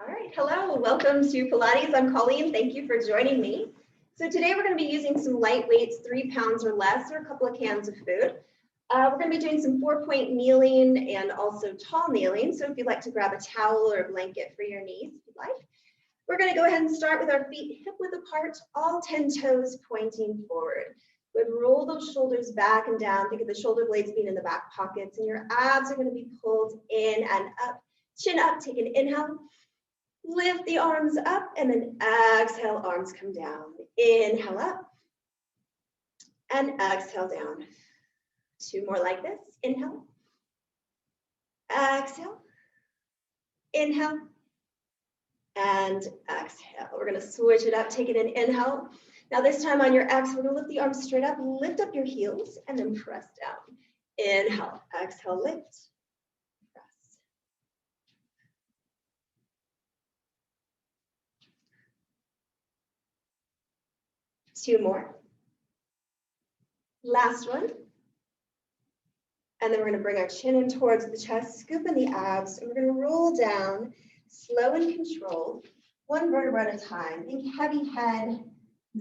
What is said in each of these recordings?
All right, hello, welcome to Pilates. I'm Colleen, thank you for joining me. So today we're gonna be using some light weights, 3 pounds or less, or a couple of cans of food. We're gonna be doing some 4-point kneeling and also tall kneeling. So if you'd like to grab a towel or a blanket for your knees, if you'd like. We're gonna go ahead and start with our feet hip width apart, all 10 toes pointing forward. Good, roll those shoulders back and down. Think of the shoulder blades being in the back pockets, and your abs are gonna be pulled in and up. Chin up, take an inhale. Lift the arms up and then exhale, arms come down. Inhale up and exhale down. 2 more like this. Inhale, exhale, inhale, and exhale. We're going to switch it up, taking an inhale. Now this time on your exhale, we're going to lift the arms straight up, lift up your heels, and then press down. Inhale, exhale, lift. 2 more. Last one. And then we're going to bring our chin in towards the chest, scoop in the abs, and we're going to roll down, slow and controlled, 1 vertebra at a time. Think heavy head,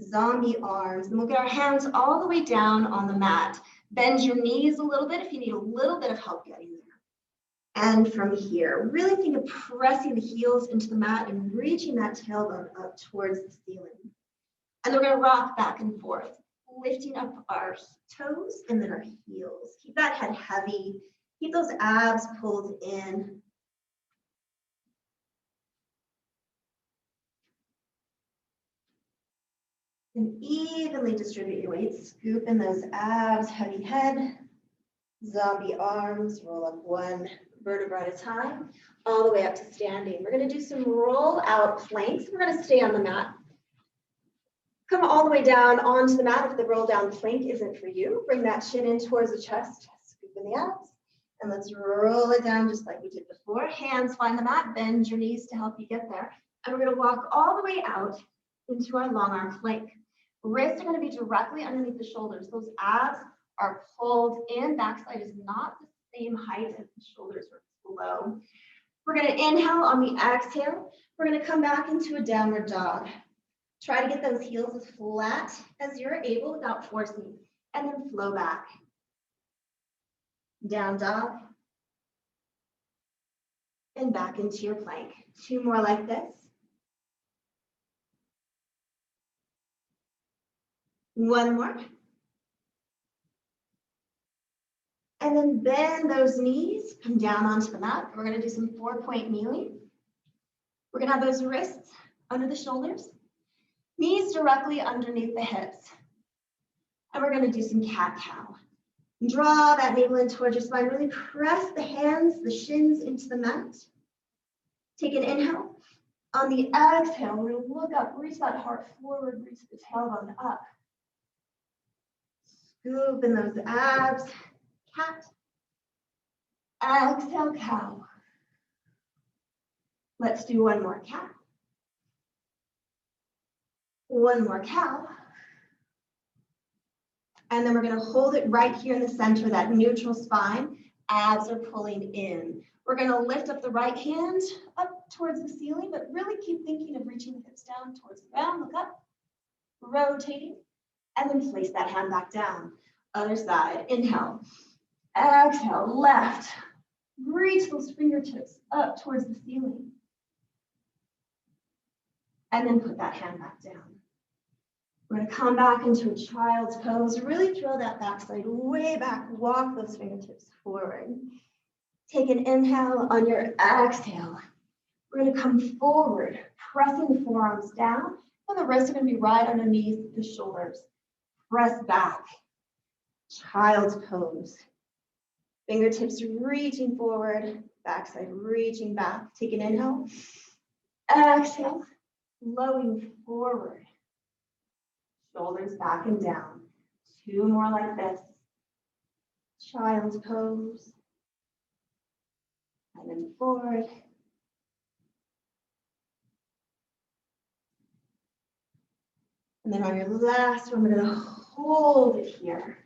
zombie arms, and we'll get our hands all the way down on the mat. Bend your knees a little bit if you need a little bit of help getting there. And from here, really think of pressing the heels into the mat and reaching that tailbone up towards the ceiling. And we're going to rock back and forth, lifting up our toes and then our heels. Keep that head heavy. Keep those abs pulled in. And evenly distribute your weight. Scoop in those abs, heavy head, zombie arms. Roll up 1 vertebra at a time, all the way up to standing. We're going to do some roll out planks. We're going to stay on the mat. Come all the way down onto the mat. If the roll down plank isn't for you, bring that chin in towards the chest, scoop in the abs, and let's roll it down just like we did before. Hands find the mat, bend your knees to help you get there. And we're gonna walk all the way out into our long arm plank. Wrists are gonna be directly underneath the shoulders. Those abs are pulled in. Backside is not the same height as the shoulders are below. We're gonna inhale. On the exhale, we're gonna come back into a downward dog. Try to get those heels as flat as you're able without forcing, and then flow back. Down dog, and back into your plank. 2 more like this. 1 more. And then bend those knees, come down onto the mat. We're gonna do some 4-point kneeling. We're gonna have those wrists under the shoulders. Knees directly underneath the hips. And we're going to do some cat-cow. Draw that navel in towards your spine. Really press the hands, the shins into the mat. Take an inhale. On the exhale, we're going to look up, reach that heart forward, reach the tailbone up. Scoop in those abs. Cat. Exhale, cow. Let's do 1 more cat. 1 more cow. And then we're going to hold it right here in the center, that neutral spine. Abs are pulling in. We're going to lift up the right hand up towards the ceiling, but really keep thinking of reaching the hips down towards the ground. Look up, rotating, and then place that hand back down. Other side, inhale, exhale, left. Reach those fingertips up towards the ceiling. And then put that hand back down. We're going to come back into a child's pose. Really throw that backside way back. Walk those fingertips forward. Take an inhale. On your exhale, we're going to come forward, pressing the forearms down, and the wrists are going to be right underneath the shoulders. Press back. Child's pose. Fingertips reaching forward, backside reaching back. Take an inhale. Exhale, flowing forward. Shoulders back and down. 2 more like this. Child's pose. And then forward. And then on your last one, we're going to hold it here.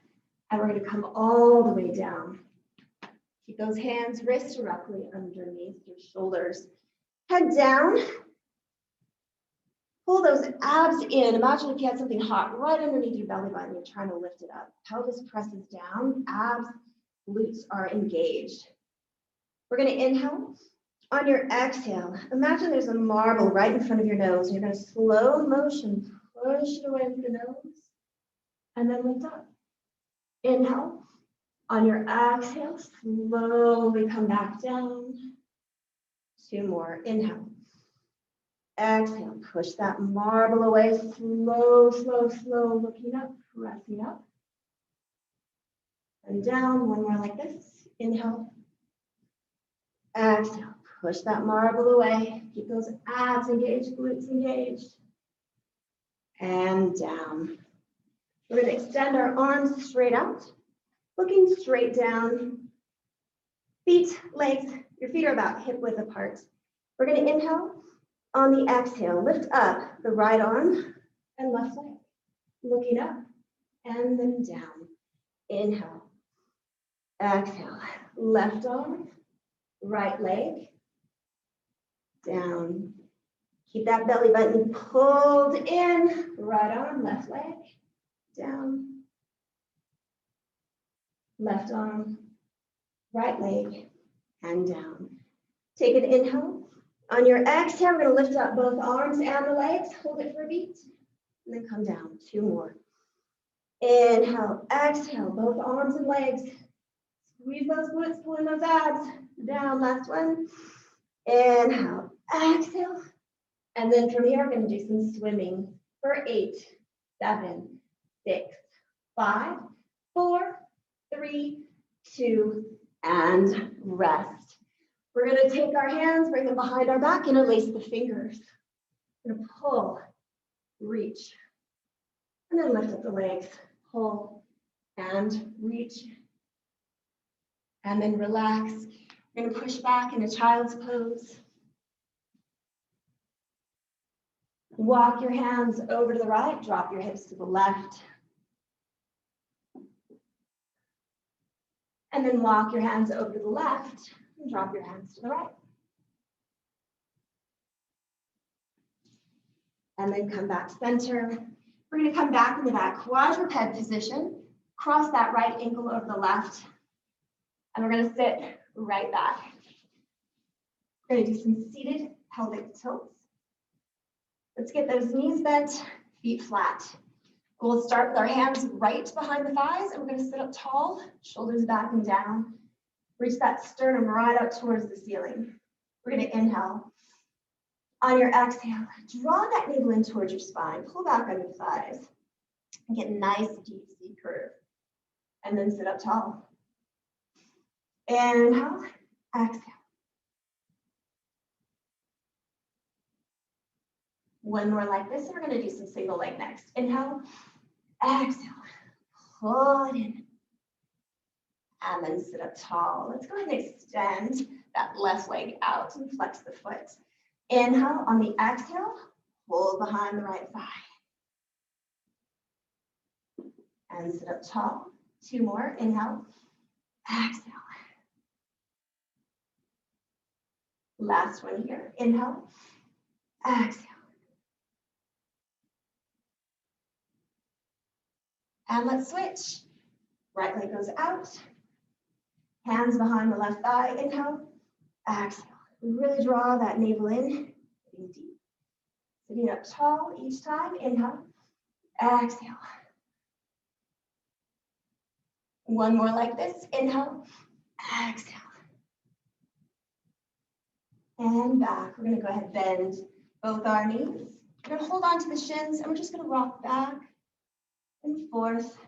And we're going to come all the way down. Keep those hands, wrists directly underneath your shoulders. Head down. Pull those abs in. Imagine if you had something hot right underneath your belly button. You're trying to lift it up. Pelvis presses down. Abs, glutes are engaged. We're going to inhale. On your exhale, imagine there's a marble right in front of your nose. You're going to slow motion push it away with the nose and then lift up. Inhale. On your exhale, slowly come back down. 2 more. Inhale. Exhale. Push that marble away. Slow, slow, slow. Looking up, pressing up. And down. 1 more like this. Inhale. Exhale. Push that marble away. Keep those abs engaged, glutes engaged. And down. We're going to extend our arms straight out. Looking straight down. Feet, legs, your feet are about hip width apart. We're going to inhale. On the exhale, lift up the right arm and left leg. Looking up and then down. Inhale. Exhale. Left arm, right leg, down. Keep that belly button pulled in. Right arm, left leg, down. Left arm, right leg, and down. Take an inhale. On your exhale, we're going to lift up both arms and the legs. Hold it for a beat. And then come down. 2 more. Inhale, exhale, both arms and legs. Squeeze those glutes, pull in those abs. Down, last one. Inhale, exhale. And then from here, we're going to do some swimming for 8, 7, 6, 5, 4, 3, 2, and rest. We're going to take our hands, bring them behind our back, interlace the fingers. We're going to pull, reach, and then lift up the legs. Pull and reach, and then relax. We're going to push back into child's pose. Walk your hands over to the right, drop your hips to the left. And then walk your hands over to the left and drop your hands to the right. And then come back center. We're going to come back into that quadruped position. Cross that right ankle over the left. And we're going to sit right back. We're going to do some seated pelvic tilts. Let's get those knees bent, feet flat. We'll start with our hands right behind the thighs, and we're going to sit up tall, shoulders back and down. Reach that sternum right up towards the ceiling. We're going to inhale. On your exhale, draw that navel in towards your spine. Pull back on your thighs. And get a nice deep C curve. And then sit up tall. Inhale, exhale. One more like this, and we're going to do some single leg next. Inhale, exhale, pull it in, and then sit up tall. Let's go ahead and extend that left leg out and flex the foot. Inhale, on the exhale, hold behind the right thigh. And sit up tall. 2 more, inhale, exhale. Last one here, inhale, exhale. And let's switch. Right leg goes out. Hands behind the left thigh. Inhale. Exhale. Really draw that navel in. Sitting deep. Sitting up tall each time. Inhale. Exhale. One more like this. Inhale. Exhale. And back. We're going to go ahead and bend both our knees. We're going to hold on to the shins, and we're just going to rock back and forth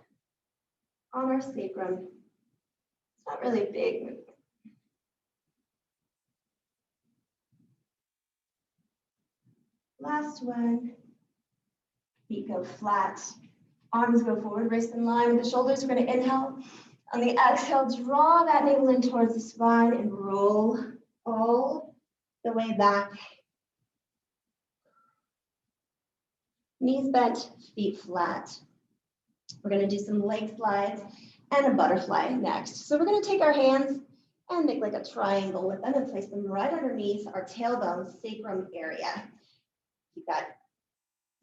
on our sacrum. It's not really a big movement. Last one. Feet go flat. Arms go forward, wrists in line with the shoulders. We're going to inhale. On the exhale, draw that navel in towards the spine and roll all the way back. Knees bent, feet flat. We're going to do some leg slides and a butterfly next. So we're going to take our hands and make like a triangle with them and place them right underneath our tailbone sacrum area. Keep that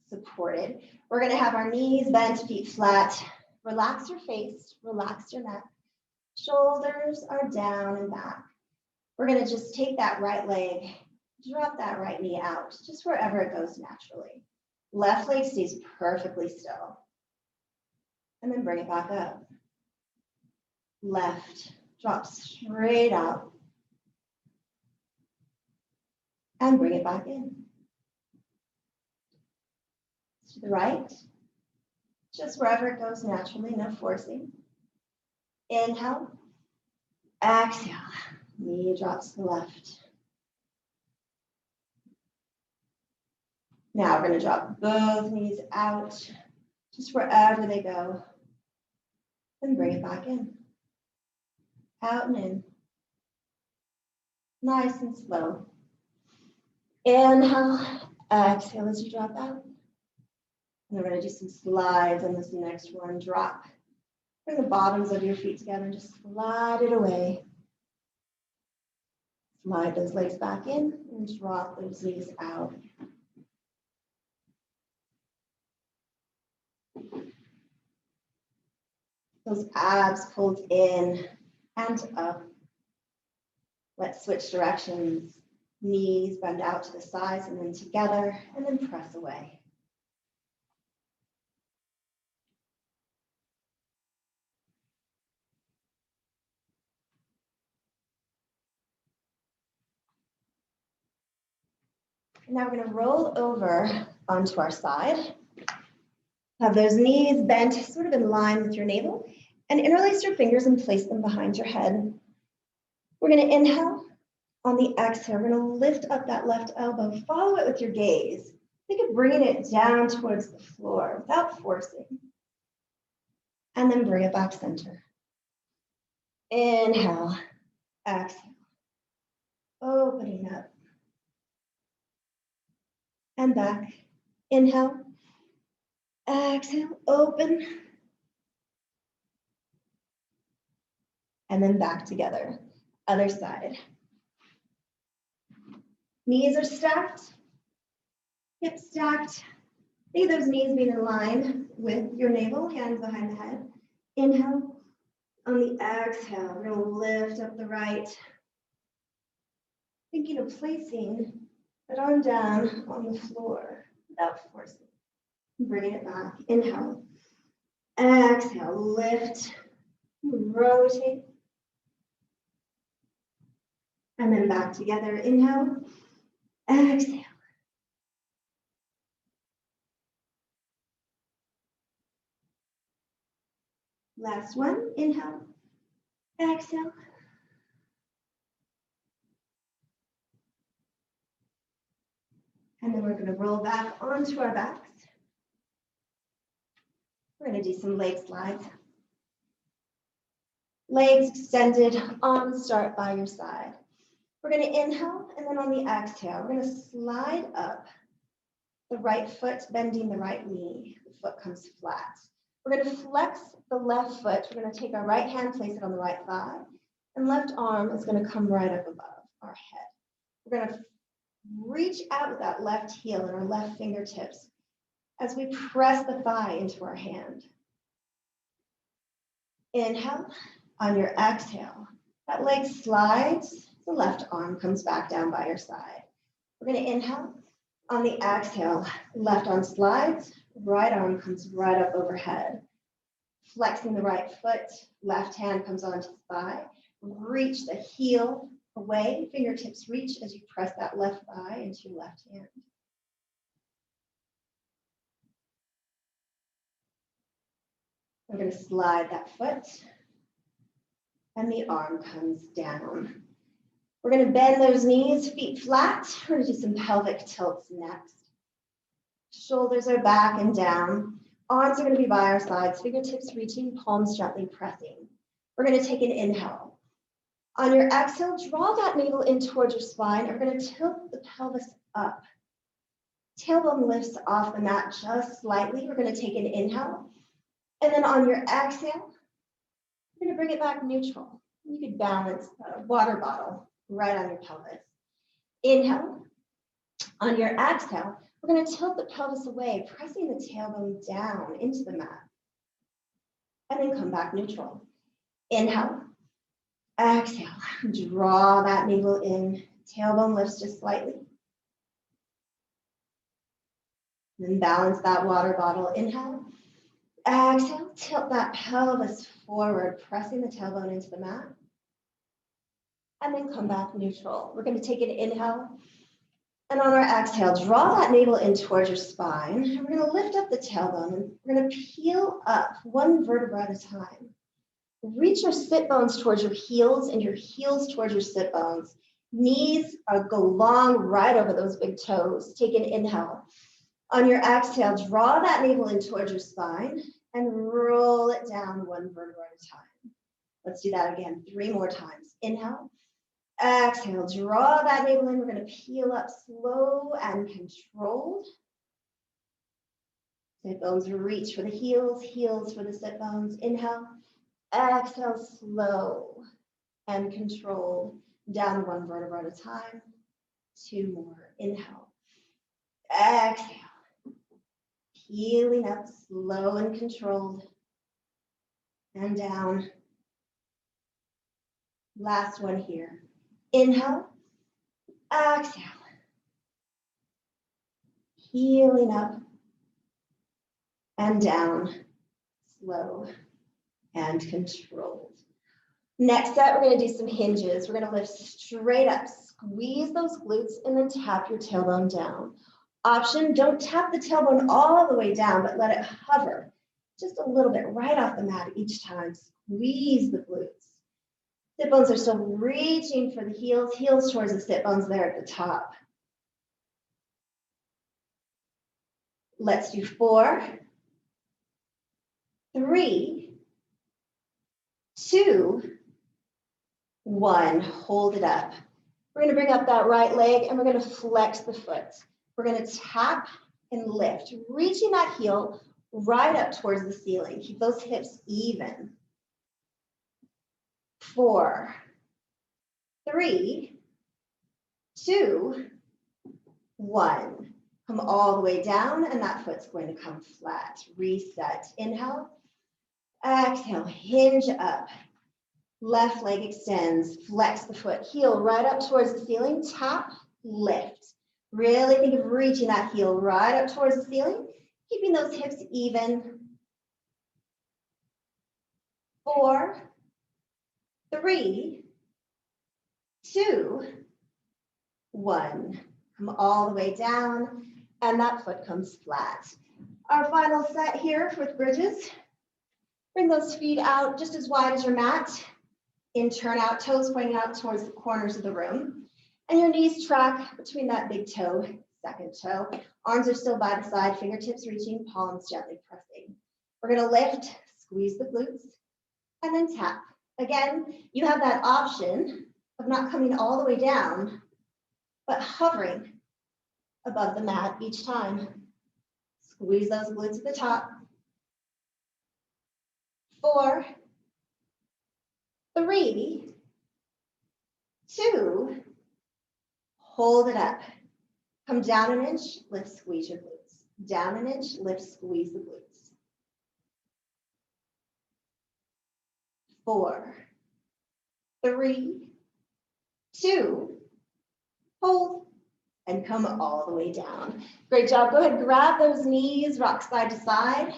supported. We're gonna have our knees bent, feet flat. Relax your face, relax your neck. Shoulders are down and back. We're gonna just take that right leg, drop that right knee out, just wherever it goes naturally. Left leg stays perfectly still. And then bring it back up. Left, drop straight out. And bring it back in. To the right, just wherever it goes naturally, no forcing. Inhale, exhale, knee drops to the left. Now we're going to drop both knees out, just wherever they go, and bring it back in. Out and in. Nice and slow. Inhale, exhale as you drop out. And we're going to do some slides on this next one. Drop. Bring the bottoms of your feet together and just slide it away. Slide those legs back in and drop those knees out. Those abs pulled in and up. Let's switch directions. Knees bend out to the sides and then together and then press away. Now we're going to roll over onto our side. Have those knees bent sort of in line with your navel and interlace your fingers and place them behind your head. We're going to inhale. On the exhale, we're going to lift up that left elbow. Follow it with your gaze. Think of bringing it down towards the floor without forcing. And then bring it back center. Inhale, exhale. Opening up. And back. Inhale. Exhale, open. And then back together. Other side. Knees are stacked. Hips stacked. Think of those knees being in line with your navel, hands behind the head. Inhale. On the exhale, we're going to lift up the right. Thinking of placing that arm down on the floor without forcing. Bringing it back. Inhale. Exhale. Lift. Rotate. And then back together. Inhale. Exhale. Last one. Inhale. Exhale. And then we're going to roll back onto our backs. We're going to do some leg slides. Legs extended, arms start by your side. We're going to inhale, and then on the exhale, we're going to slide up the right foot, bending the right knee. The foot comes flat. We're going to flex the left foot. We're going to take our right hand, place it on the right thigh, and left arm is going to come right up above our head. We're going to reach out with that left heel and our left fingertips as we press the thigh into our hand. Inhale. On your exhale, that leg slides, the left arm comes back down by your side. We're going to inhale. On the exhale, left arm slides, right arm comes right up overhead. Flexing the right foot, left hand comes onto the thigh. Reach the heel away, fingertips reach as you press that left thigh into your left hand. We're going to slide that foot. And the arm comes down. We're going to bend those knees, feet flat. We're going to do some pelvic tilts next. Shoulders are back and down. Arms are going to be by our sides, fingertips reaching, palms gently pressing. We're going to take an inhale. On your exhale, draw that navel in towards your spine. We're going to tilt the pelvis up. Tailbone lifts off the mat just slightly. We're going to take an inhale. And then on your exhale, we're going to bring it back neutral. You could balance a water bottle right on your pelvis. Inhale. On your exhale, we're going to tilt the pelvis away, pressing the tailbone down into the mat. And then come back neutral. Inhale. Exhale. Draw that navel in. Tailbone lifts just slightly. Then balance that water bottle. Inhale. Exhale. Tilt that pelvis forward, pressing the tailbone into the mat. And then come back neutral. We're going to take an inhale. And on our exhale, draw that navel in towards your spine. And we're going to lift up the tailbone and we're going to peel up one vertebra at a time. Reach your sit bones towards your heels and your heels towards your sit bones. Knees go long right over those big toes. Take an inhale. On your exhale, draw that navel in towards your spine and roll it down one vertebra at a time. Let's do that again 3 more times. Inhale. Exhale, draw that navel in. We're going to peel up slow and controlled. Sit bones reach for the heels, heels for the sit bones. Inhale, exhale, slow and controlled. Down one vertebra at a time. 2 more. Inhale, exhale. Peeling up slow and controlled. And down. Last one here. Inhale, exhale. Healing up and down, slow and controlled. Next set, we're going to do some hinges. We're going to lift straight up, squeeze those glutes, and then tap your tailbone down. Option, don't tap the tailbone all the way down, but let it hover just a little bit right off the mat each time. Squeeze the glutes. Sit bones are still reaching for the heels, heels towards the sit bones there at the top. Let's do 4, 3, 2, 1. Hold it up. We're going to bring up that right leg and we're going to flex the foot. We're going to tap and lift, reaching that heel right up towards the ceiling. Keep those hips even. 4, 3, 2, 1. Come all the way down and that foot's going to come flat. Reset. Inhale. Exhale. Hinge up. Left leg extends. Flex the foot. Heel right up towards the ceiling. Tap. Lift. Really think of reaching that heel right up towards the ceiling. Keeping those hips even. 4, 3, 2, 1. Come all the way down, and that foot comes flat. Our final set here with bridges. Bring those feet out just as wide as your mat. In turn out, toes pointing out towards the corners of the room. And your knees track between that big toe, second toe. Arms are still by the side, fingertips reaching, palms gently pressing. We're going to lift, squeeze the glutes, and then tap. Again, you have that option of not coming all the way down, but hovering above the mat each time. Squeeze those glutes at the top. 4, 3, 2, hold it up. Come down an inch, lift, squeeze your glutes. Down an inch, lift, squeeze the glutes. 4, 3, 2, hold, and come all the way down. Great job. Go ahead, grab those knees, rock side to side,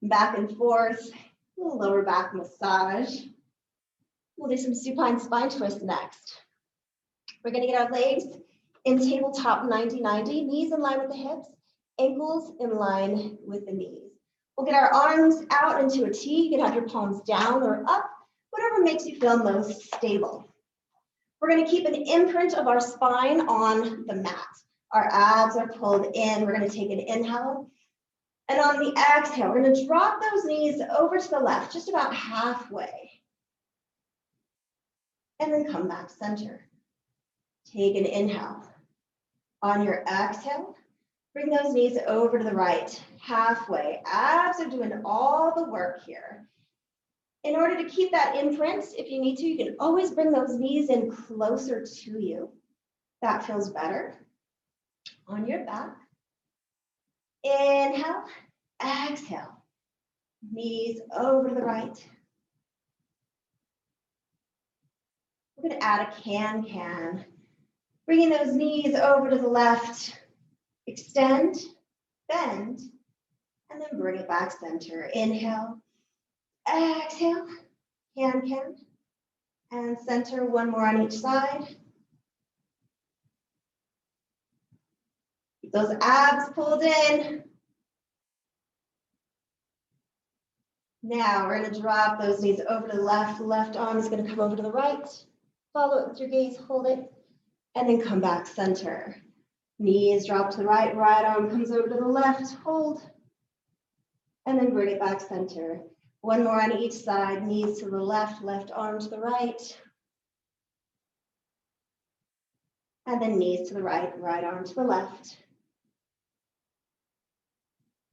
back and forth, a little lower back massage. We'll do some supine spine twists next. We're going to get our legs in tabletop 90-90, knees in line with the hips, ankles in line with the knees. We'll get our arms out into a T. You can have your palms down or up, whatever makes you feel most stable. We're going to keep an imprint of our spine on the mat. Our abs are pulled in. We're going to take an inhale. And on the exhale, we're going to drop those knees over to the left, just about halfway. And then come back center. Take an inhale. On your exhale, bring those knees over to the right, halfway. Abs are doing all the work here. In order to keep that imprint, if you need to, you can always bring those knees in closer to you. That feels better. On your back. Inhale, exhale. Knees over to the right. We're going to add a can-can. Bringing those knees over to the left. Extend, bend, and then bring it back center. Inhale, exhale, can-can, and center. One more on each side. Keep those abs pulled in. Now we're going to drop those knees over to the left. The left arm is going to come over to the right. Follow it with your gaze, hold it, and then come back center. Knees drop to the right, right arm comes over to the left, hold, and then bring it back center. One more on each side, knees to the left, left arm to the right, and then knees to the right, right arm to the left,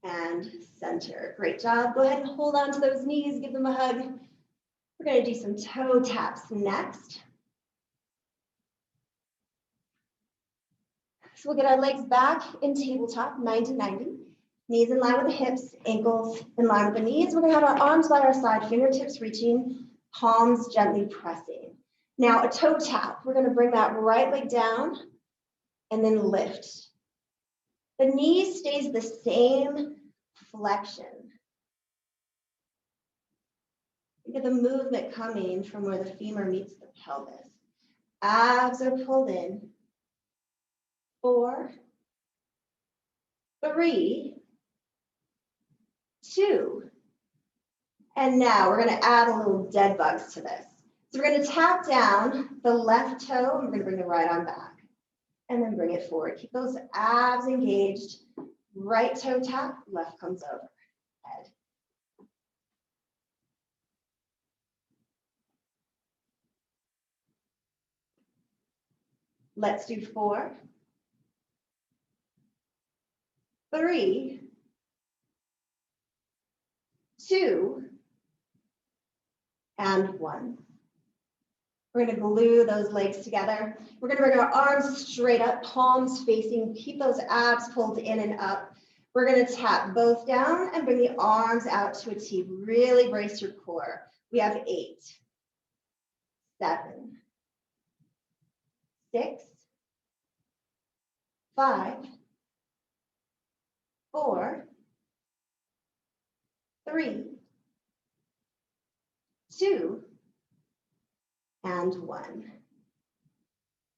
and center. Great job. Go ahead and hold on to those knees, give them a hug. We're going to do some toe taps next. So we'll get our legs back in tabletop, 90-90. Knees in line with the hips, ankles in line with the knees. We're going to have our arms by our side, fingertips reaching, palms gently pressing. Now a toe tap. We're going to bring that right leg down and then lift. The knee stays the same flexion. Get the movement coming from where the femur meets the pelvis. Abs are pulled in. 4, 3, 2, and now we're going to add a little dead bugs to this. So we're going to tap down the left toe, and we're going to bring the right arm back, and then bring it forward. Keep those abs engaged. Right toe tap, left comes over. Head. Let's do 4, 3, 2, and 1. We're going to glue those legs together. We're going to bring our arms straight up, palms facing. Keep those abs pulled in and up. We're going to tap both down and bring the arms out to a T. Really brace your core. We have 8, 7, 6, 5, 4, 3, 2, and 1.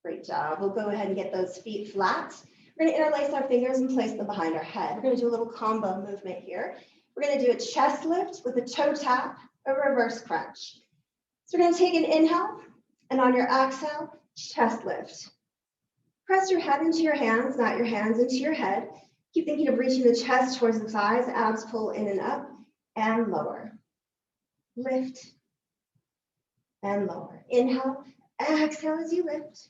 Great job. We'll go ahead and get those feet flat. We're going to interlace our fingers and place them behind our head. We're going to do a little combo movement here. We're going to do a chest lift with a toe tap, a reverse crunch. So we're going to take an inhale, and on your exhale, chest lift. Press your head into your hands, not your hands into your head. Keep thinking of reaching the chest towards the thighs, abs pull in and up, and lower. Lift, and lower. Inhale, exhale as you lift.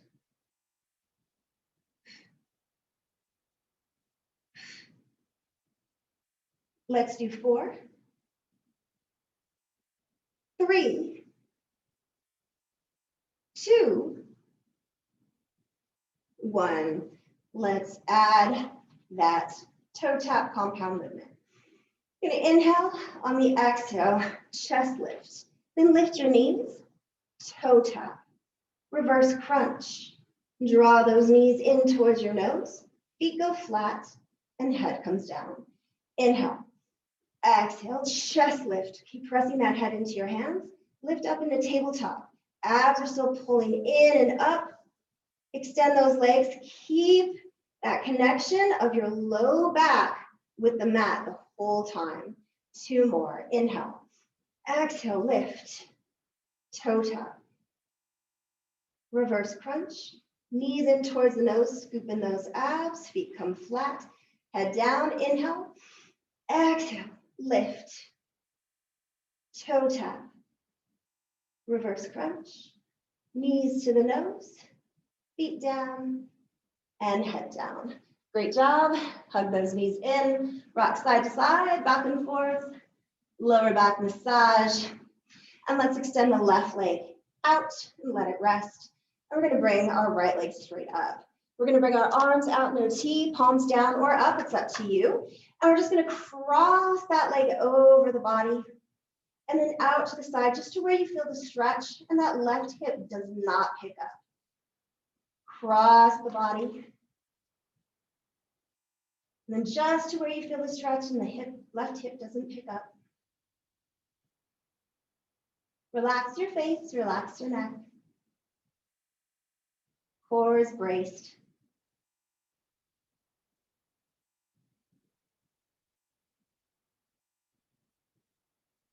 Let's do 4, 3, 2, 1. Let's add that toe tap compound movement. You're going to inhale, on the exhale, chest lift. Then lift your knees, toe tap, reverse crunch. Draw those knees in towards your nose, feet go flat, and head comes down. Inhale, exhale, chest lift. Keep pressing that head into your hands. Lift up into tabletop. Abs are still pulling in and up. Extend those legs. Keep that connection of your low back with the mat the whole time. 2 more. Inhale. Exhale, lift. Toe tap. Reverse crunch. Knees in towards the nose. Scoop in those abs. Feet come flat. Head down. Inhale. Exhale. Lift. Toe tap. Reverse crunch. Knees to the nose. Feet down. And head down. Great job. Hug those knees in. Rock side to side, back and forth. Lower back massage. And let's extend the left leg out and let it rest. And we're going to bring our right leg straight up. We're going to bring our arms out, no T, palms down or up, it's up to you. And we're just going to cross that leg over the body and then out to the side, just to where you feel the stretch and that left hip does not pick up. Cross the body. And then just to where you feel the stretch and the left hip doesn't pick up. Relax your face, relax your neck. Core is braced.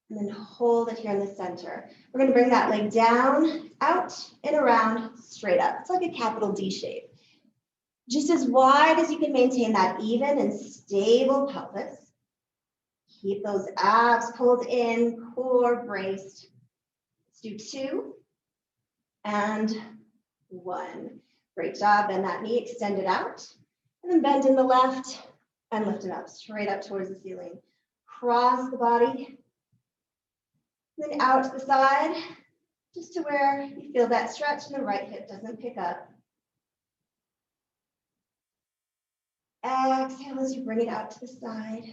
And then hold it here in the center. We're going to bring that leg down, out, and around, straight up. It's like a capital D shape. Just as wide as you can maintain that even and stable pelvis. Keep those abs pulled in, core braced. Let's do 2 and 1. Great job. Bend that knee, extend it out. And then bend in the left and lift it up, straight up towards the ceiling. Cross the body. Then out to the side, just to where you feel that stretch and the right hip doesn't pick up. Exhale as you bring it out to the side.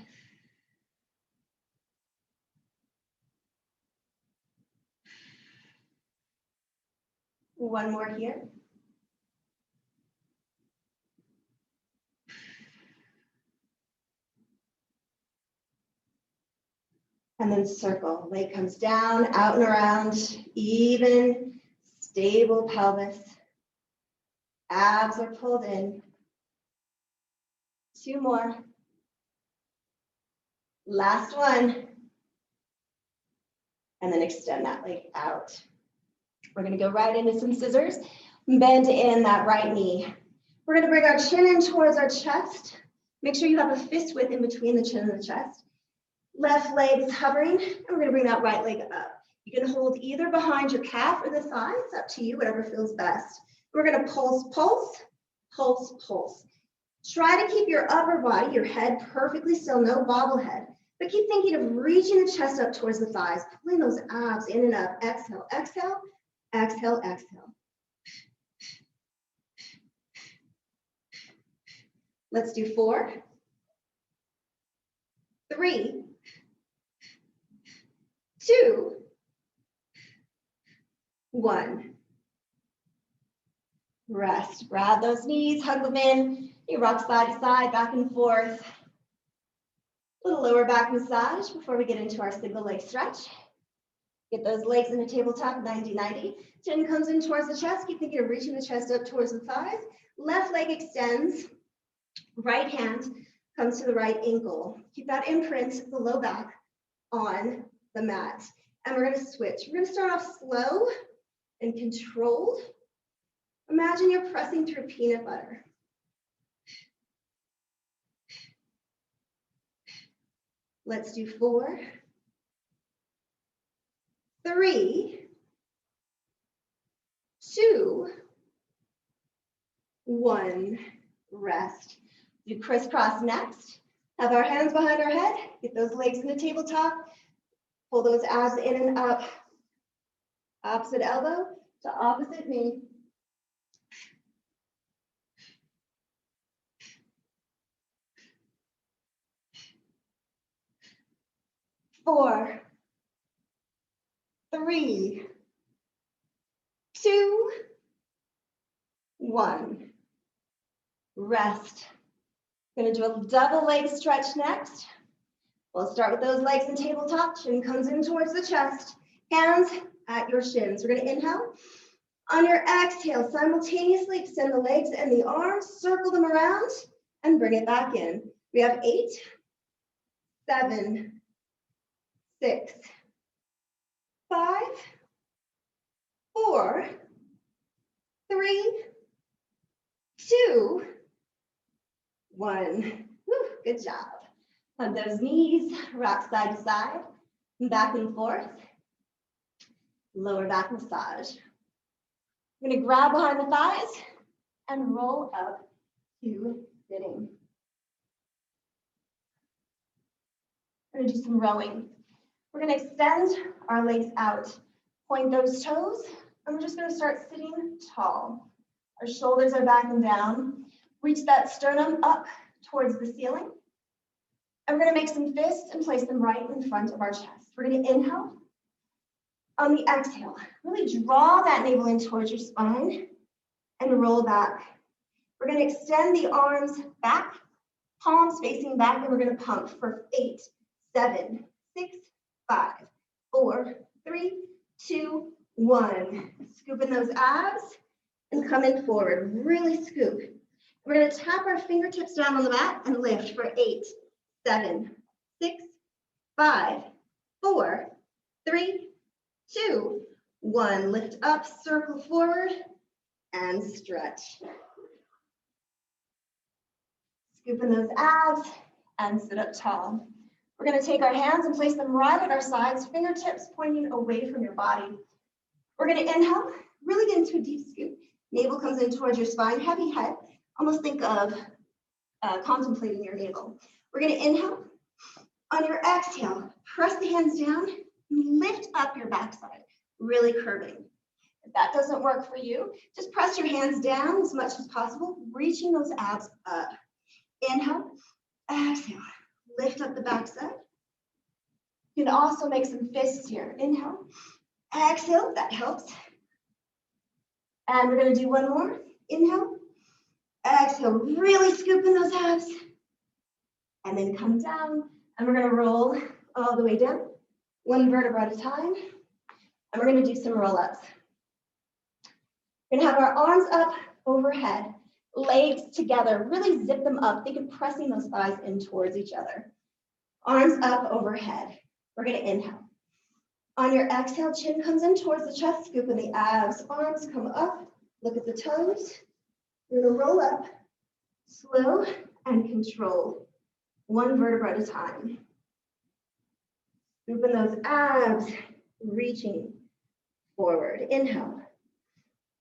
One more here. And then circle. Leg comes down, out and around, even, stable pelvis. Abs are pulled in. 2 more. Last one. And then extend that leg out. We're going to go right into some scissors. Bend in that right knee. We're going to bring our chin in towards our chest. Make sure you have a fist width in between the chin and the chest. Left leg is hovering, and we're going to bring that right leg up. You can hold either behind your calf or the thigh. It's up to you, whatever feels best. We're going to pulse, pulse, pulse, pulse. Try to keep your upper body, your head perfectly still, no bobblehead. But keep thinking of reaching the chest up towards the thighs, pulling those abs in and up. Exhale, exhale, exhale, exhale. Let's do 4, 3, 2, 1. Rest. Grab those knees, hug them in. You rock side to side, back and forth. A little lower back massage before we get into our single leg stretch. Get those legs in a tabletop, 90-90. Chin comes in towards the chest. Keep thinking of reaching the chest up towards the thighs. Left leg extends. Right hand comes to the right ankle. Keep that imprint, the low back, on the mat. And we're going to switch. We're going to start off slow and controlled. Imagine you're pressing through peanut butter. Let's do 4, 3, 2, 1. Rest. Do crisscross next. Have our hands behind our head. Get those legs in the tabletop. Pull those abs in and up. Opposite elbow to opposite knee. Four, 3, 2, 1. Rest. Going to do a double leg stretch next. We'll start with those legs in tabletop. Chin comes in towards the chest. Hands at your shins. We're going to inhale. On your exhale, simultaneously extend the legs and the arms, circle them around, and bring it back in. We have 8, 7, 6, 5, 4, 3, 2, 1. Whew, good job. Hug those knees, rock side to side, back and forth. Lower back massage. I'm going to grab behind the thighs and roll up to sitting. I'm going to do some rowing. We're gonna extend our legs out, point those toes, and we're just gonna start sitting tall. Our shoulders are back and down. Reach that sternum up towards the ceiling. And we're gonna make some fists and place them right in front of our chest. We're gonna inhale. On the exhale, really draw that navel in towards your spine and roll back. We're gonna extend the arms back, palms facing back, and we're gonna pump for 8, 7, 6, 5, 4, 3, 2, 1. Scoop in those abs and come in forward, really scoop. We're gonna tap our fingertips down on the mat and lift for 8, 7, 6, 5, 4, 3, 2, 1. Lift up, circle forward, and stretch. Scoop in those abs and sit up tall. We're going to take our hands and place them right at our sides, fingertips pointing away from your body. We're going to inhale, really get into a deep scoop. Navel comes in towards your spine, heavy head. Almost think of contemplating your navel. We're going to inhale. On your exhale, press the hands down, lift up your backside, really curving. If that doesn't work for you, just press your hands down as much as possible, reaching those abs up. Inhale, exhale, lift up the backside. You can also make some fists here. Inhale, exhale, that helps. And we're going to do one more. Inhale, exhale, really scoop in those abs. And then come down, and we're going to roll all the way down, one vertebra at a time. And we're going to do some roll-ups. We're going to have our arms up overhead. Legs together, really zip them up. Think of pressing those thighs in towards each other. Arms up overhead. We're going to inhale. On your exhale, chin comes in towards the chest, scoop in the abs. Arms come up, look at the toes. We're going to roll up, slow and control, one vertebra at a time. Scoop in those abs, reaching forward. Inhale.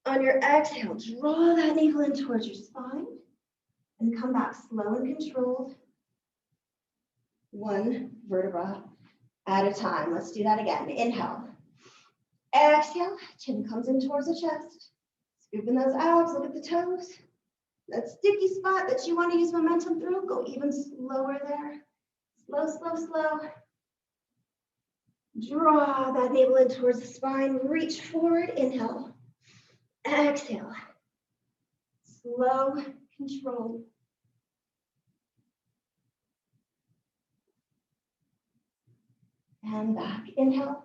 On your exhale, draw that navel in towards your spine and come back slow and controlled, one vertebra at a time. Let's do that again. Inhale. Exhale, chin comes in towards the chest. Scoop in those abs, look at the toes. That sticky spot that you want to use momentum through, go even slower there. Slow, slow, slow. Draw that navel in towards the spine, reach forward, inhale. Exhale, slow, control. And back, inhale,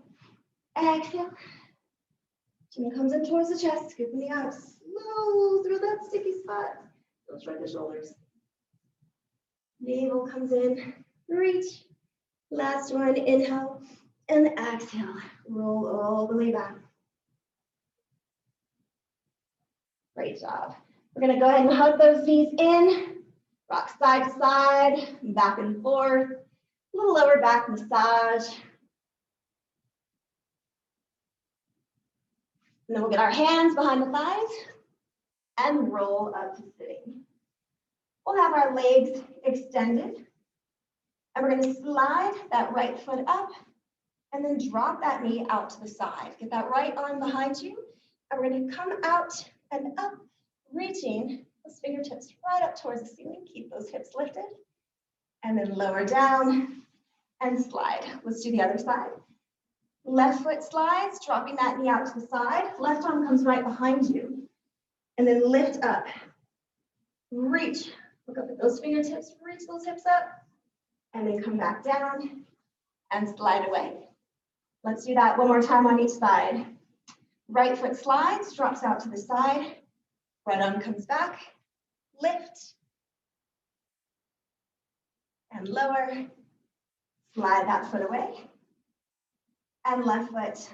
exhale. Chin comes in towards the chest, scooping the abs, slow through that sticky spot. Don't shrug the shoulders. Navel comes in, reach. Last one, inhale, and exhale. Roll all the way back. Great job. We're going to go ahead and hug those knees in, rock side to side, back and forth, a little lower back massage. And then we'll get our hands behind the thighs and roll up to sitting. We'll have our legs extended. And we're going to slide that right foot up and then drop that knee out to the side. Get that right arm behind you. And we're going to come out and up, reaching those fingertips right up towards the ceiling. Keep those hips lifted. And then lower down and slide. Let's do the other side. Left foot slides, dropping that knee out to the side. Left arm comes right behind you. And then lift up. Reach. Look up at those fingertips. Reach those hips up. And then come back down and slide away. Let's do that one more time on each side. Right foot slides, drops out to the side. Right arm comes back. Lift. And lower. Slide that foot away. And left foot.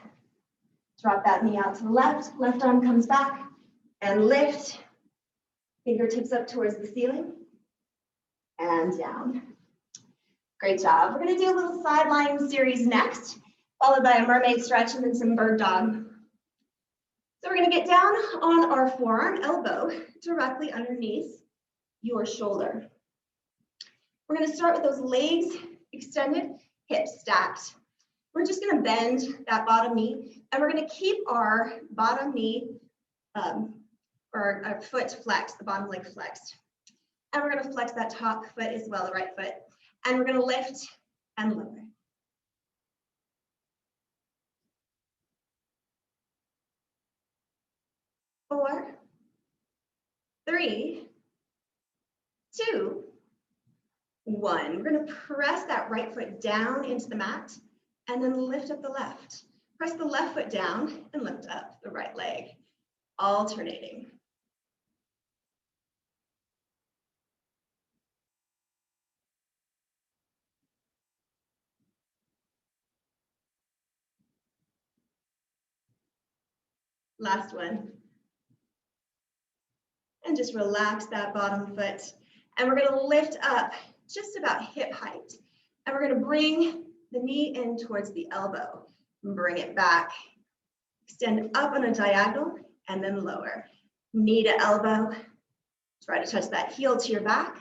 Drop that knee out to the left. Left arm comes back. And lift. Fingertips up towards the ceiling. And down. Great job. We're going to do a little side lying series next, followed by a mermaid stretch and then some bird dog. So we're going to get down on our forearm, elbow, directly underneath your shoulder. We're going to start with those legs extended, hips stacked. We're just gonna bend that bottom knee, and we're gonna keep our bottom knee or our foot flexed, the bottom leg flexed. And we're gonna flex that top foot as well, the right foot. And we're gonna lift and lower. 4, 3, 2, 1. We're gonna press that right foot down into the mat and then lift up the left. Press the left foot down and lift up the right leg, alternating. Last one. And just relax that bottom foot. And we're gonna lift up just about hip height. And we're gonna bring the knee in towards the elbow. Bring it back. Extend up on a diagonal and then lower. Knee to elbow. Try to touch that heel to your back.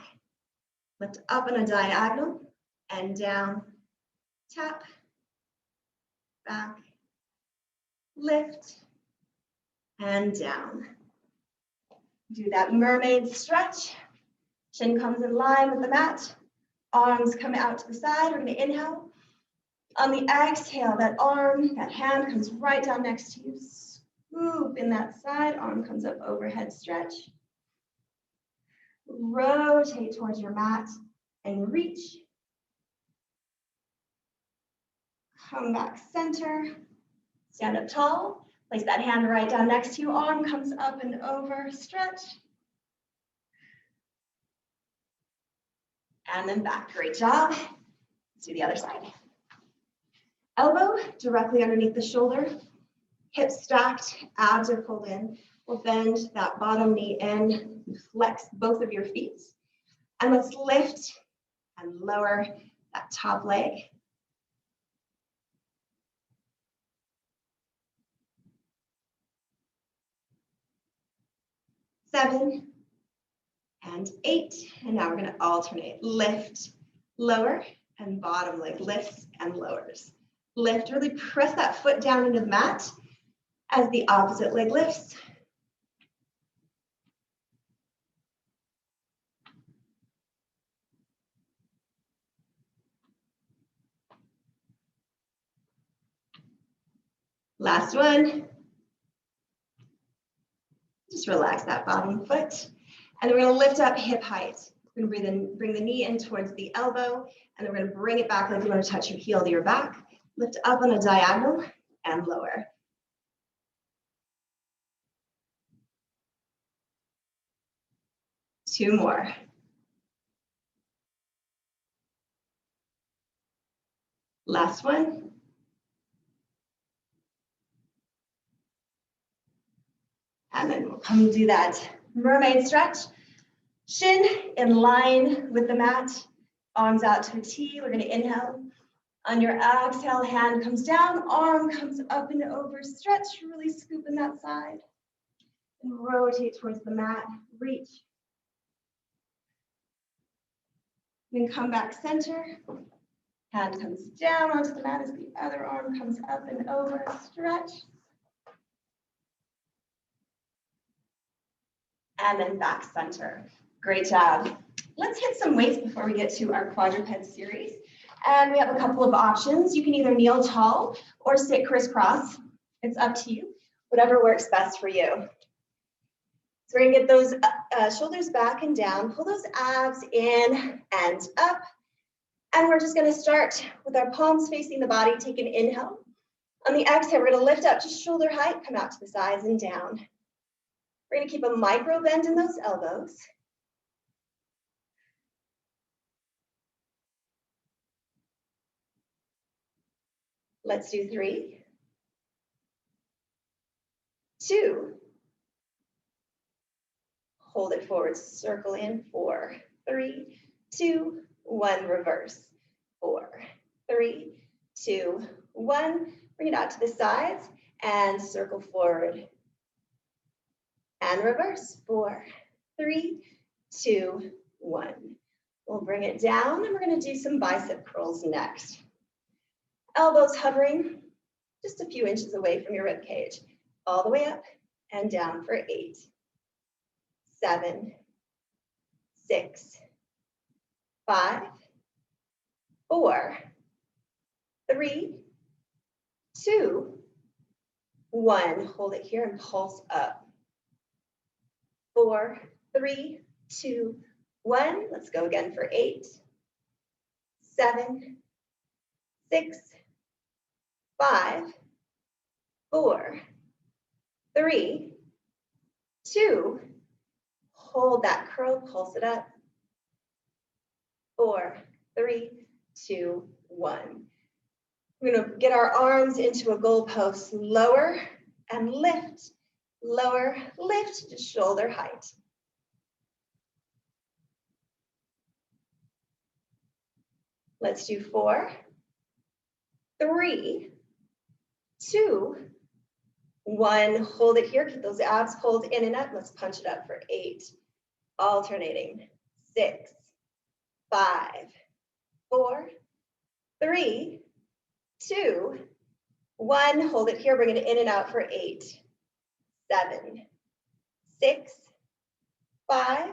Lift up on a diagonal and down. Tap. Back. Lift. And down. Do that mermaid stretch. Chin comes in line with the mat. Arms come out to the side. We're going to inhale. On the exhale, that arm, that hand comes right down next to you. Swoop in that side. Arm comes up overhead stretch. Rotate towards your mat and reach. Come back center. Stand up tall. Place that hand right down next to you. Arm comes up and over, stretch. And then back, great job. Let's do the other side. Elbow directly underneath the shoulder. Hips stacked, abs are pulled in. We'll bend that bottom knee in, flex both of your feet. And let's lift and lower that top leg. 7 and 8. And now we're going to alternate. Lift, lower, and bottom leg lifts and lowers. Lift, really press that foot down into the mat as the opposite leg lifts. Last one. Just relax that bottom foot. And then we're going to lift up hip height. We're going to bring the knee in towards the elbow, and then we're going to bring it back like you want to touch your heel to your back. Lift up on a diagonal and lower. Two more. Last one. And then we'll come do that mermaid stretch. Shin in line with the mat, arms out to a T. We're going to inhale. On your exhale, hand comes down, arm comes up and over. Stretch, really scoop in that side. And rotate towards the mat, reach. Then come back center. Hand comes down onto the mat as the other arm comes up and over. Stretch. And then back center. Great job. Let's hit some weights before we get to our quadruped series. And we have a couple of options. You can either kneel tall or sit crisscross. It's up to you, whatever works best for you. So we're gonna get those shoulders back and down, pull those abs in and up. And we're just gonna start with our palms facing the body, take an inhale. On the exhale, we're gonna lift up to shoulder height, come out to the sides and down. We're gonna keep a micro bend in those elbows. Let's do 3, 2. Hold it forward, circle in, 4, 3, 2, 1, reverse, 4, 3, 2, 1. Bring it out to the sides and circle forward. And reverse, 4, 3, 2, 1. We'll bring it down and we're gonna do some bicep curls next. Elbows hovering just a few inches away from your rib cage. All the way up and down for 8, 7, 6, 5, 4, 3, 2, 1. Hold it here and pulse up. 4, 3, 2, 1. Let's go again for 8, 7, 6, 5, 4, 3, 2. Hold that curl, pulse it up. 4, 3, 2, 1. We're going to get our arms into a goalpost, lower and lift, lower, lift to shoulder height. Let's do 4, 3, 2, 1. Hold it here, keep those abs pulled in and up. Let's punch it up for 8, alternating. 6, 5, 4, 3, 2, 1. Hold it here, bring it in and out for 8, 7, 6, 5,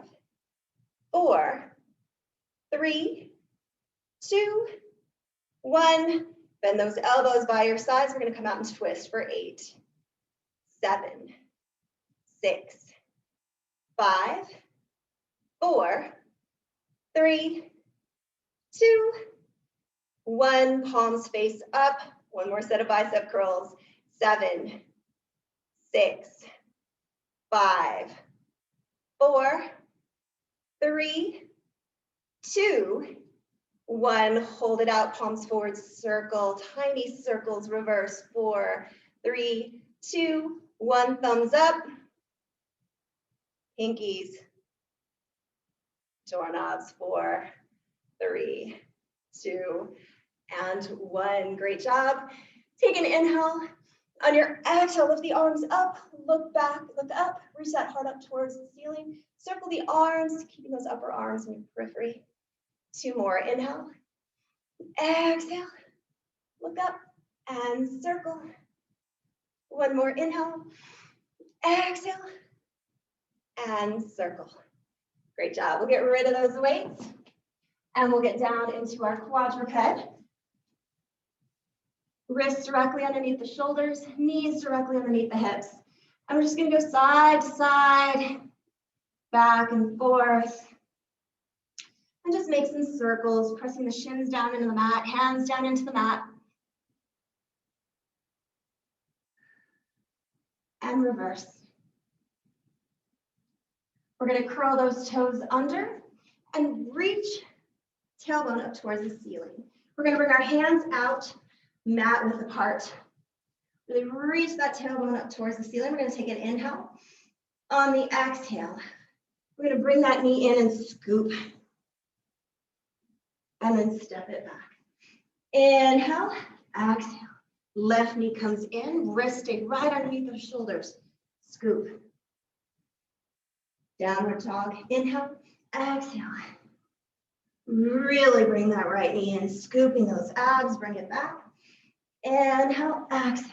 4, 3, 2, 1. Bend those elbows by your sides. We're going to come out and twist for 8, 7, 6, 5, 4, 3, 2, 1. Palms face up. One more set of bicep curls. 7, 6, 5, 4, 3, 2, 1. Hold it out. Palms forward. Circle. Tiny circles. Reverse. 4, 3, 2, 1. Thumbs up. Pinkies. Doorknobs. 4, 3, 2, and 1. Great job. Take an inhale. On your exhale, lift the arms up, look back, look up, reach that heart up towards the ceiling. Circle the arms, keeping those upper arms in your periphery. 2 more. Inhale. Exhale. Look up and circle. 1 more. Inhale. Exhale. And circle. Great job. We'll get rid of those weights. And we'll get down into our quadruped. Wrists directly underneath the shoulders, knees directly underneath the hips. And we're just going to go side to side, back and forth. And just make some circles, pressing the shins down into the mat, hands down into the mat. And reverse. We're going to curl those toes under and reach tailbone up towards the ceiling. We're going to bring our hands out, mat width apart. Really reach that tailbone up towards the ceiling. We're going to take an inhale. On the exhale, we're going to bring that knee in and scoop. And then step it back. Inhale, exhale. Left knee comes in, wrist stay right underneath the shoulders. Scoop. Downward dog. Inhale, exhale. Really bring that right knee in, scooping those abs, bring it back. Inhale, exhale.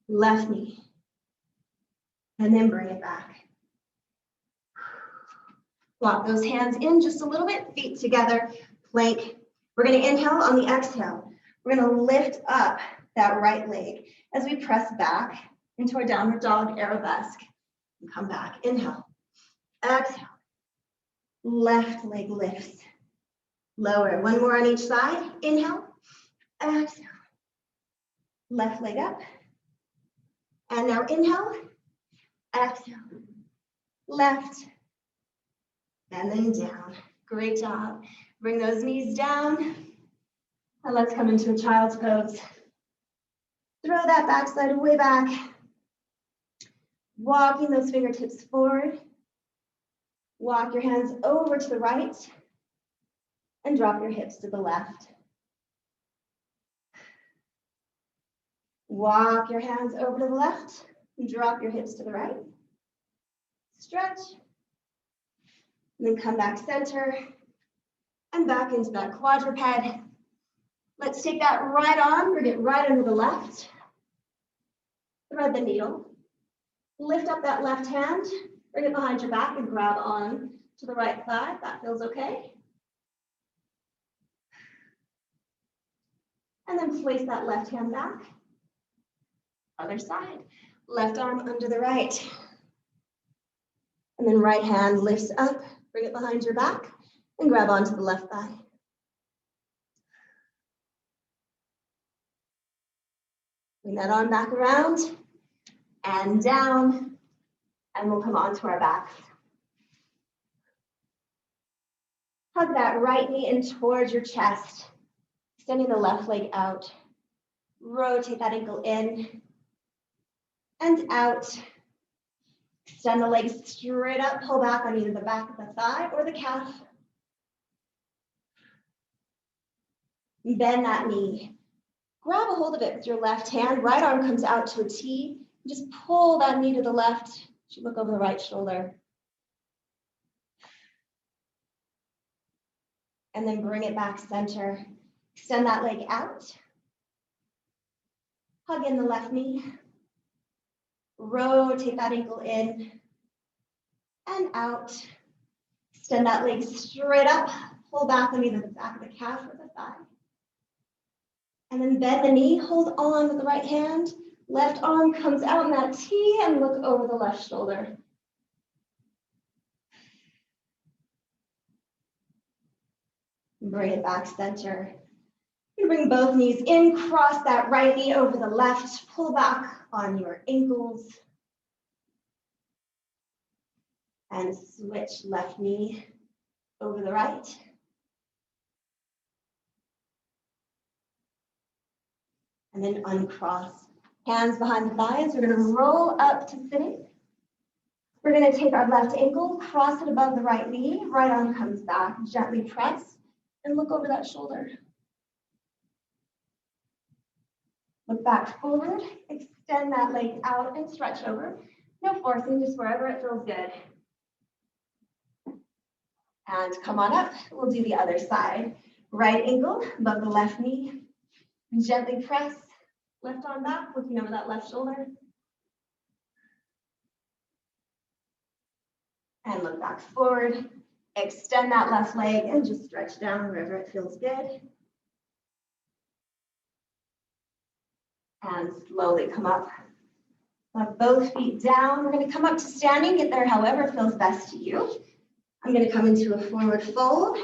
Left knee. And then bring it back. Lock those hands in just a little bit, feet together, plank. We're going to inhale. On the exhale, we're going to lift up that right leg as we press back into our downward dog, arabesque. And come back. Inhale. Exhale. Left leg lifts. Lower. 1 more on each side. Inhale. Exhale. Left leg up. And now inhale. Exhale. Left. And then down. Great job. Bring those knees down. And let's come into a child's pose. Throw that backside way back. Walking those fingertips forward. Walk your hands over to the right. And drop your hips to the left. Walk your hands over to the left. And drop your hips to the right. Stretch. And then come back center. And back into that quadruped. Let's take that right arm, bring it right under the left. Thread the needle. Lift up that left hand, bring it behind your back and grab on to the right thigh. That feels okay. And then place that left hand back. Other side. Left arm under the right. And then right hand lifts up, bring it behind your back and grab onto the left thigh. Bring that arm back around and down, and we'll come onto our backs. Hug that right knee in towards your chest, extending the left leg out. Rotate that ankle in and out. Extend the legs straight up, pull back on either the back of the thigh or the calf. Bend that knee. Grab a hold of it with your left hand. Right arm comes out to a T. Just pull that knee to the left. You look over the right shoulder. And then bring it back center. Extend that leg out. Hug in the left knee. Rotate that ankle in and out. Extend that leg straight up. Pull back on either the back of the calf or the thigh. And then bend the knee. Hold on with the right hand. Left arm comes out in that T and look over the left shoulder. Bring it back center. You bring both knees in, cross that right knee over the left, pull back on your ankles. And switch left knee over the right. And then uncross. Hands behind the thighs. We're going to roll up to sitting. We're going to take our left ankle, cross it above the right knee. Right arm comes back. Gently press and look over that shoulder. Look back forward, extend that leg out and stretch over. No forcing, just wherever it feels good. And come on up, we'll do the other side. Right ankle above the left knee. Gently press, left arm back, looking over that left shoulder. And look back forward. Extend that left leg and just stretch down wherever it feels good. And slowly come up. Have both feet down. We're going to come up to standing. Get there however feels best to you. I'm going to come into a forward fold.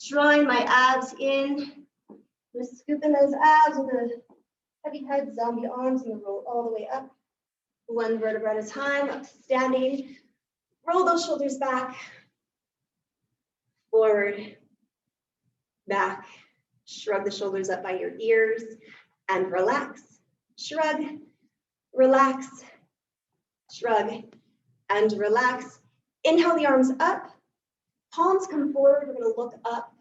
Drawing my abs in. I'm going to scoop in those abs with a heavy head, zombie arms, and roll all the way up. One vertebra at a time, up to standing. Roll those shoulders back. Forward. Back. Shrug the shoulders up by your ears. And relax, shrug, relax, shrug, and relax. Inhale the arms up, palms come forward. We're going to look up,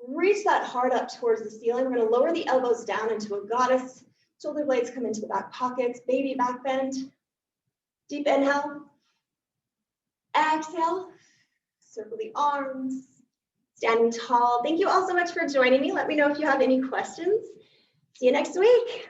reach that heart up towards the ceiling. We're going to lower the elbows down into a goddess. Shoulder blades come into the back pockets, baby back bend. Deep inhale, exhale, circle the arms, standing tall. Thank you all so much for joining me. Let me know if you have any questions. See you next week.